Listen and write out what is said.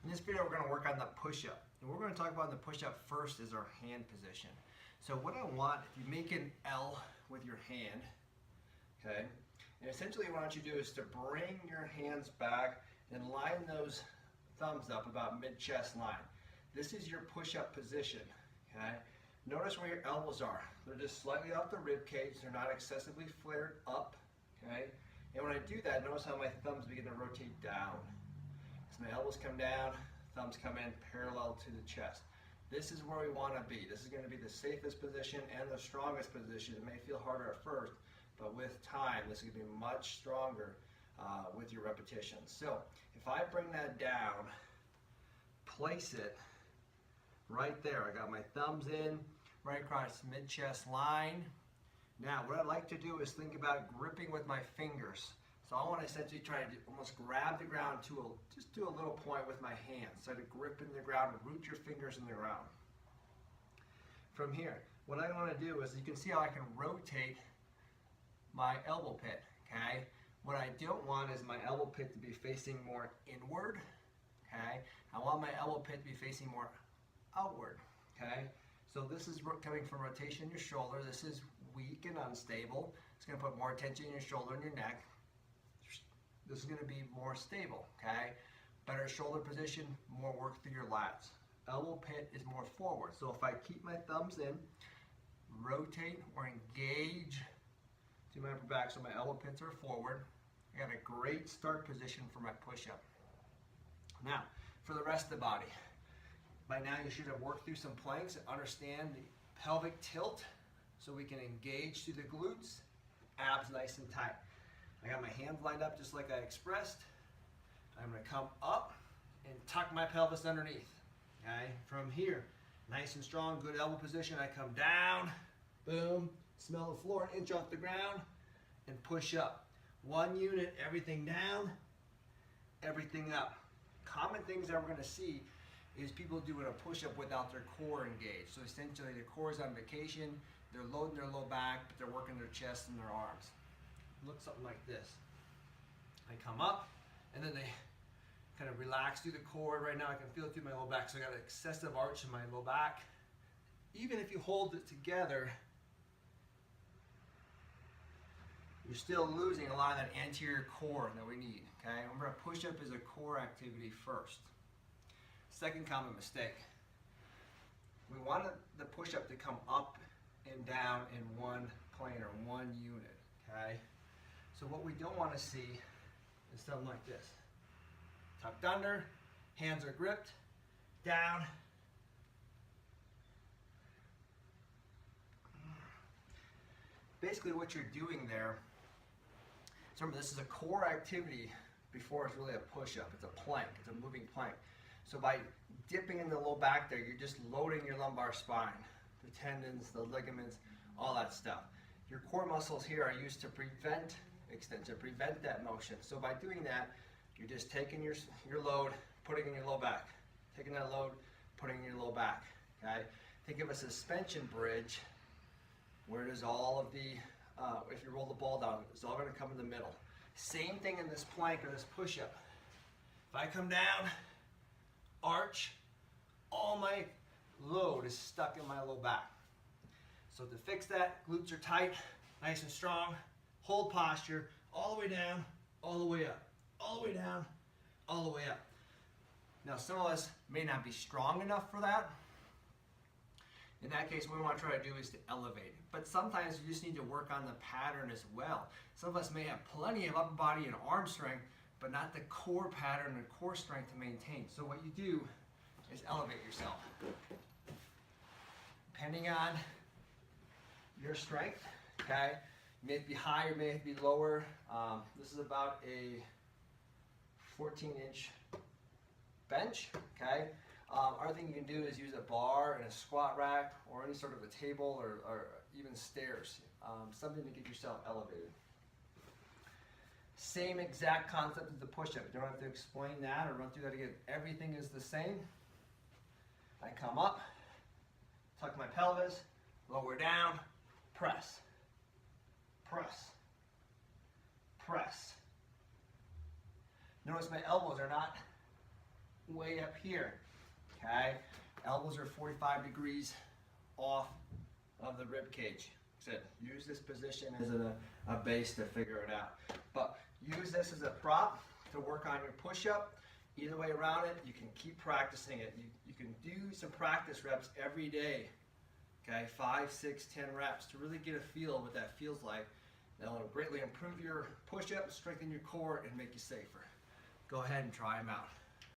In this video, we're going to work on the push-up. And what we're going to talk about in the push-up first is our hand position. So what I want, if you make an L with your hand, okay, and essentially what I want you to do is to bring your hands back and line those thumbs up about mid-chest line. This is your push-up position, okay? Notice where your elbows are. They're just slightly off the rib cage. They're not excessively flared up, okay? And when I do that, notice how my thumbs begin to rotate down. So my elbows come down, thumbs come in parallel to the chest. This is where we want to be. This is going to be the safest position and the strongest position. It may feel harder at first, but with time, this is going to be much stronger with your repetitions. So if I bring that down, place it right there. I got my thumbs in, right across mid-chest line. Now, what I'd like to do is think about gripping with my fingers. So I want to essentially try to almost grab the ground to just do a little point with my hands. So to grip in the ground, root your fingers in the ground. From here, what I want to do is, you can see how I can rotate my elbow pit, okay? What I don't want is my elbow pit to be facing more inward, okay? I want my elbow pit to be facing more outward, okay? So this is coming from rotation in your shoulder. This is weak and unstable. It's going to put more tension in your shoulder and your neck. This is going to be more stable, okay? Better shoulder position, more work through your lats. Elbow pit is more forward. So if I keep my thumbs in, rotate or engage to my upper back so my elbow pits are forward, I got a great start position for my push-up. Now, for the rest of the body. By now you should have worked through some planks and understand the pelvic tilt so we can engage through the glutes, abs nice and tight. I got my hands lined up just like I expressed. I'm going to come up and tuck my pelvis underneath. Okay? From here, nice and strong, good elbow position. I come down, boom, smell the floor, an inch off the ground, and push up. One unit, everything down, everything up. Common things that we're going to see is people doing a push-up without their core engaged. So essentially their core is on vacation, they're loading their low back, but they're working their chest and their arms. Looks something like this. I come up, and then they kind of relax through the core. Right now I can feel it through my low back, so I got an excessive arch in my low back. Even if you hold it together, you're still losing a lot of that anterior core that we need, okay? Remember, a push-up is a core activity first. Second common mistake. We want the push-up to come up and down in one plane or one unit, okay? So what we don't want to see is something like this. Tucked under, hands are gripped, down. Basically what you're doing there, so remember this is a core activity before it's really a push-up. It's a plank, it's a moving plank. So by dipping in the low back there, you're just loading your lumbar spine, the tendons, the ligaments, all that stuff. Your core muscles here are used to prevent extension, prevent that motion. So by doing that, you're just taking your load, putting it in your low back. Taking that load, putting it in your low back, okay? Think of a suspension bridge where it is all of the, if you roll the ball down, it's all gonna come in the middle. Same thing in this plank or this push-up. If I come down, arch, all my load is stuck in my low back. So to fix that, glutes are tight, nice and strong. Hold posture, all the way down, all the way up, all the way down, all the way up. Now some of us may not be strong enough for that. In that case, what we want to try to do is to elevate it. But sometimes you just need to work on the pattern as well. Some of us may have plenty of upper body and arm strength, but not the core pattern and core strength to maintain. So what you do is elevate yourself. Depending on your strength, okay? May it be higher, may it be lower. This is about a 14-inch bench, okay? Other thing you can do is use a bar and a squat rack or any sort of a table or even stairs. Something to get yourself elevated. Same exact concept as the push-up. You don't have to explain that or run through that again. Everything is the same. I come up, tuck my pelvis, lower down, press, press, press. Notice my elbows are not way up here, okay? Elbows are 45 degrees off of the rib cage. Said, use this position as a base to figure it out. But use this as a prop to work on your push-up. Either way around it, you can keep practicing it. You can do some practice reps every day. Okay, 5, 6, 10 reps to really get a feel of what that feels like. That'll greatly improve your push-up, strengthen your core, and make you safer. Go ahead and try them out.